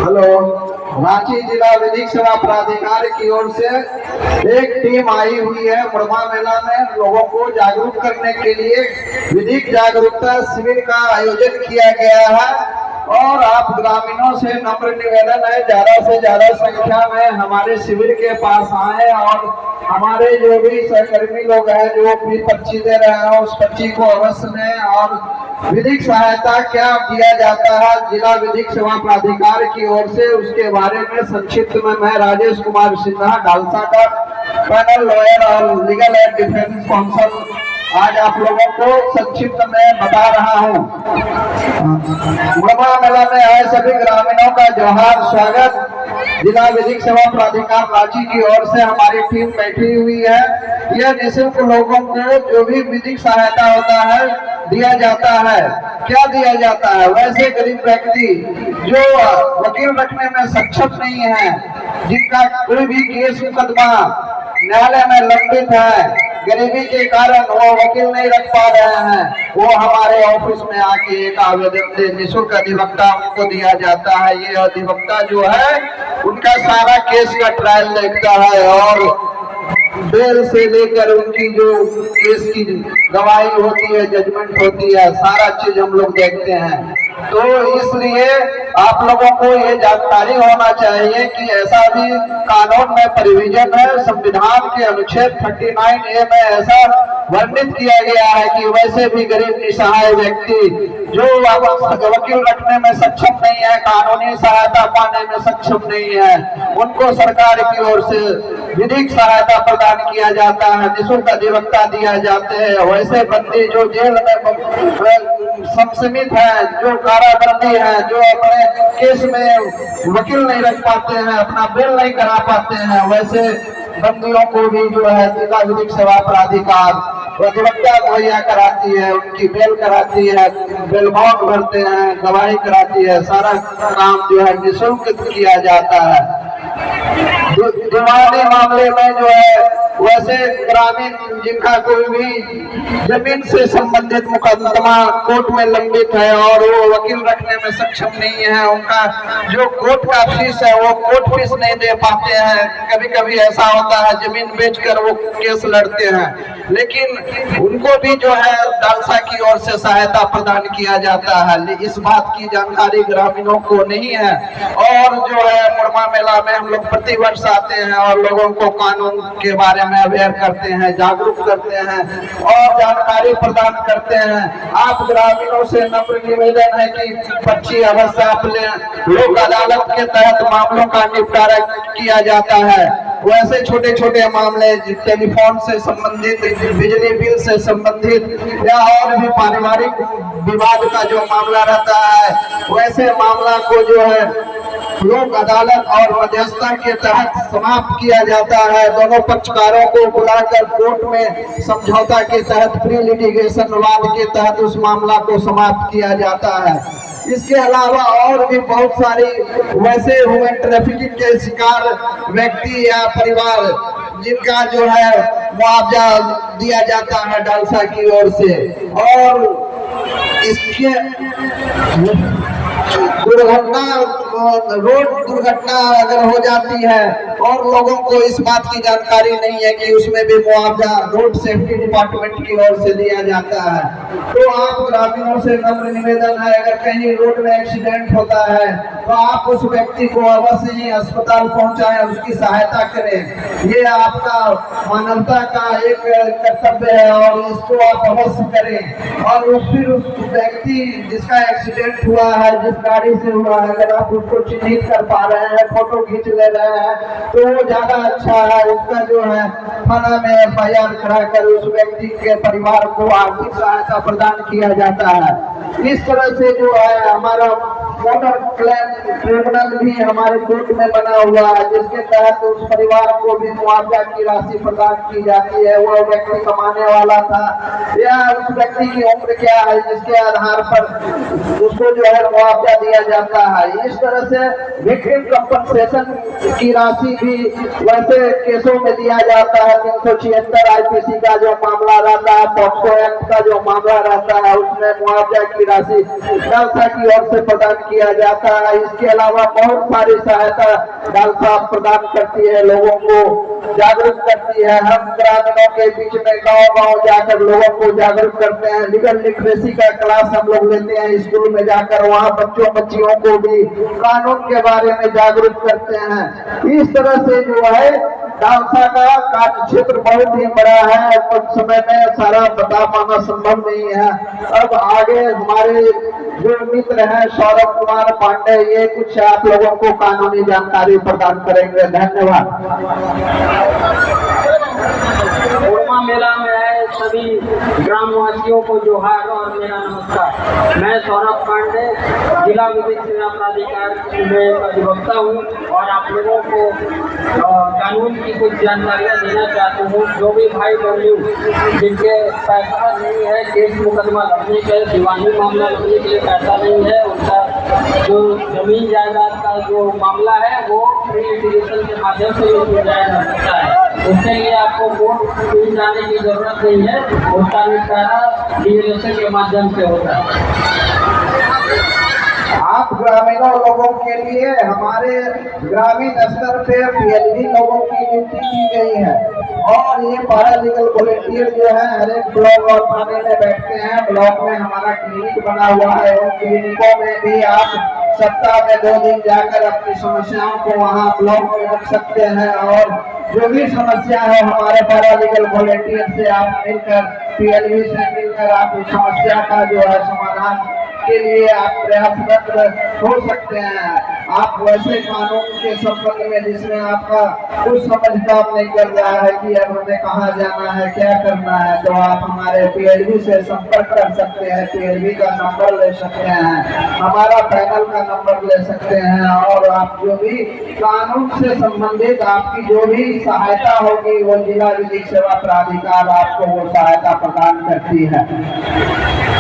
Hello. Ranchi जिला विधिक सेवा प्राधिकार की ओर से एक टीम आई हुई है मुड़मा मेला में लोगों को जागरूक करने के लिए विधिक जागरूकता शिविर का आयोजन किया गया है। और आप ग्रामीणों से नम्र निवेदन है ज्यादा से ज्यादा संख्या में हमारे शिविर के पास आए और हमारे जो भी सहकर्मी लोग हैं जो भी पर्ची दे रहे हैं उस पर्ची को अवश्य लें। और विधिक सहायता क्या दिया जाता है जिला विधिक सेवा प्राधिकार की ओर से उसके बारे में संक्षिप्त में मैं राजेश कुमार सिन्हा डालसा का पैनल लॉयर और लीगल एंड डिफेंस काउंसिल आज आप लोगों को संक्षिप्त में बता रहा हूँ। मुड़मा मेला में आए सभी ग्रामीणों का जोहार स्वागत। जिला विधिक सेवा प्राधिकार रांची की ओर से हमारी टीम बैठी हुई है। यह निःशुल्क लोगों को जो भी विधिक सहायता होता है दिया जाता है। क्या दिया जाता है? वैसे गरीब व्यक्ति जो वकील रखने में सक्षम नहीं है, जिनका कोई भी केस मुकदमा न्यायालय में लंबित है, गरीबी के कारण वो वकील नहीं रख पा रहे हैं, वो हमारे ऑफिस में आके एक आवेदन दे, निःशुल्क अधिवक्ता उनको दिया जाता है। ये अधिवक्ता जो है उनका सारा केस का ट्रायल देखता है और बेल से लेकर उनकी जो केस की गवाही होती है, जजमेंट होती है, सारा चीज हम लोग देखते हैं। तो इसलिए आप लोगों को ये जानकारी होना चाहिए कि ऐसा भी कानून में प्रोविजन है। संविधान के अनुच्छेद 39A में ऐसा वर्णित किया गया है कि वैसे भी गरीब निसहाय व्यक्ति जो वकील रखने में सक्षम नहीं है, कानूनी सहायता पाने में सक्षम नहीं है, उनको सरकार की ओर से विधिक सहायता प्रदान किया जाता है, निःशुल्क अधिवक्ता दिया जाते हैं। वैसे बंदी जो जेल में संसमित है, जो काराबंदी है, जो अपने केस में वकील नहीं रख पाते हैं, अपना बेल नहीं करा पाते हैं, वैसे बंदियों को भी जो है जिला विधिक सेवा प्राधिकार अधिवक्ता मुहैया कराती है, उनकी बेल कराती है, बेल बॉन्ड भरते हैं, गवाही कराती है, सारा काम जो है निःशुल्क किया जाता है। दिवानी मामले में जो है वैसे ग्रामीण जिनका कोई भी जमीन से संबंधित मुकदमा कोर्ट में लंबित है और वो वकील रखने में सक्षम नहीं है, उनका जो कोर्ट का फीस है वो कोर्ट फीस नहीं दे पाते हैं। कभी कभी ऐसा होता है जमीन बेचकर वो केस लड़ते हैं, लेकिन उनको भी जो है डालसा की ओर से सहायता प्रदान किया जाता है। इस बात की जानकारी ग्रामीणों को नहीं है। और जो है मुड़मा मेला में हम लोग प्रतिवर्ष आते हैं और लोगों को कानून के बारे में अवेयर करते हैं, जागरूक करते हैं और जानकारी प्रदान करते हैं। आप ग्रामीणों से नम्र निवेदन है कि पर्ची अवश्य आप लें। लोक अदालत के तहत मामलों का निपटारा किया जाता है। वैसे छोटे छोटे मामले टेलीफोन से संबंधित, बिजली बिल से संबंधित या और भी पारिवारिक विवाद का जो मामला रहता है, वैसे मामला को जो है लोक अदालत और मध्यस्थता के तहत समाप्त किया जाता है। दोनों पक्षकारों को बुलाकर कोर्ट में समझौता के तहत प्री लिटिगेशन वाद के तहत उस मामला को समाप्त किया जाता है। इसके अलावा और भी बहुत सारी वैसे ह्यूमन ट्रैफिकिंग के शिकार व्यक्ति या परिवार जिनका जो है मुआवजा दिया जाता है डालसा की ओर से। और इसके दुर्घटना, रोड दुर्घटना अगर हो जाती है और लोगों को इस बात की जानकारी नहीं है कि उसमें भी मुआवजा रोड सेफ्टी डिपार्टमेंट की ओर से दिया जाता है। तो आप ग्रामीणों से नम्र निवेदन है, अगर कहीं रोड में एक्सीडेंट होता है तो आप उस व्यक्ति को अवश्य ही अस्पताल पहुंचाएं, उसकी सहायता करें। ये आपका मानवता का एक कर्तव्य है और इसको आप अवश्य करें। और फिर उस व्यक्ति जिसका एक्सीडेंट हुआ है, जिस गाड़ी से हुआ है, अगर आप उसको चिन्हित कर पा रहे हैं, फोटो खींच ले रहे हैं तो वो ज्यादा अच्छा है। उसका जो है थाना में FIR कराकर उस व्यक्ति के परिवार को आर्थिक सहायता प्रदान किया जाता है। इस तरह से जो है हमारा मोटर क्लेम ट्रिब्यूनल भी हमारे कोर्ट में बना हुआ है, जिसके तहत उस परिवार को भी मुआवजा की राशि प्रदान की जाती है। वो व्यक्ति कमाने वाला था या उस व्यक्ति की उम्र क्या है, जिसके आधार पर उसको जो है मुआवजा दिया जाता है। इस तरह से विक्टिम कंपनसेशन की राशि भी वैसे केसों में दिया जाता है। 376 IPC का जो मामला रहता है, पॉक्सो एक्ट का जो मामला रहता है, उसमें मुआवजा की राशि डालसा की ओर से प्रदान किया जाता है। इसके अलावा बहुत सारी सहायता डाल साहब प्रदान करती है, लोगों को जागरूक करती है। हम ग्रामीणों के बीच में गांव-गांव जाकर लोगों को जागरूक करते हैं। लीगल लिटरेसी का क्लास हम लोग लेते हैं स्कूल में जाकर, वहाँ बच्चों बच्चियों को भी कानून के बारे में जागरूक करते हैं। इस तरह से जो है डालसा का कार्य क्षेत्र बहुत ही बड़ा है, कुछ समय में सारा बता पाना संभव नहीं है। अब आगे हमारे जो मित्र हैं सौरभ कुमार पांडे, ये कुछ आप लोगों को कानूनी जानकारी प्रदान करेंगे। धन्यवाद। ओरमा मेला में आए सभी ग्रामवासियों को जोहार और मेरा नमस्कार। मैं सौरभ पांडे, जिला विधिक सेवा प्राधिकार में अधिवक्ता हूँ और आप लोगों को कानून की कुछ जानकारियाँ देना चाहता हूँ। जो भी भाई बहनों जिनके पैसा नहीं है, केस मुकदमा लड़ने के, दीवानी मामला लड़ने के लिए पैसा नहीं है, उनका जो जमीन जायदाद का जो मामला है वो प्री लिटिगेशन के माध्यम से सुलझाया जा सकता है। उसके लिए आपको कोर्ट में जाने की जरूरत नहीं है, उसका निपटारा डीएलएसए के माध्यम से होता है। आप ग्रामीणों लोगों के लिए हमारे ग्रामीण स्तर पे पीएलबी लोगों की नियुक्ति की गई है और ये पैरालीगल वॉलंटियर जो है हर एक ब्लॉक और थाने में बैठते हैं। ब्लॉक में हमारा क्लिनिक बना हुआ है, उन क्लिनिकों में भी आप सप्ताह में 2 दिन जाकर अपनी समस्याओं को वहाँ ब्लॉक में रख सकते हैं और जो भी समस्या है हमारे पैरालीगल वॉलंटियर से आप मिलकर, पीएलबी से मिलकर आप उस समस्या का जो है समाधान के लिए आप प्रयासरत हो सकते हैं। आप वैसे कानून के संबंध में जिसमें आपका कुछ समझ काम नहीं कर रहा है कि अब हमें कहाँ जाना है, क्या करना है, तो आप हमारे पीएलबी से संपर्क कर सकते हैं। पीएलबी का नंबर ले सकते हैं, हमारा पैनल का नंबर ले सकते हैं और आप जो भी कानून से संबंधित आपकी जो भी सहायता होगी वो जिला विधिक सेवा प्राधिकार आपको वो सहायता प्रदान करती है।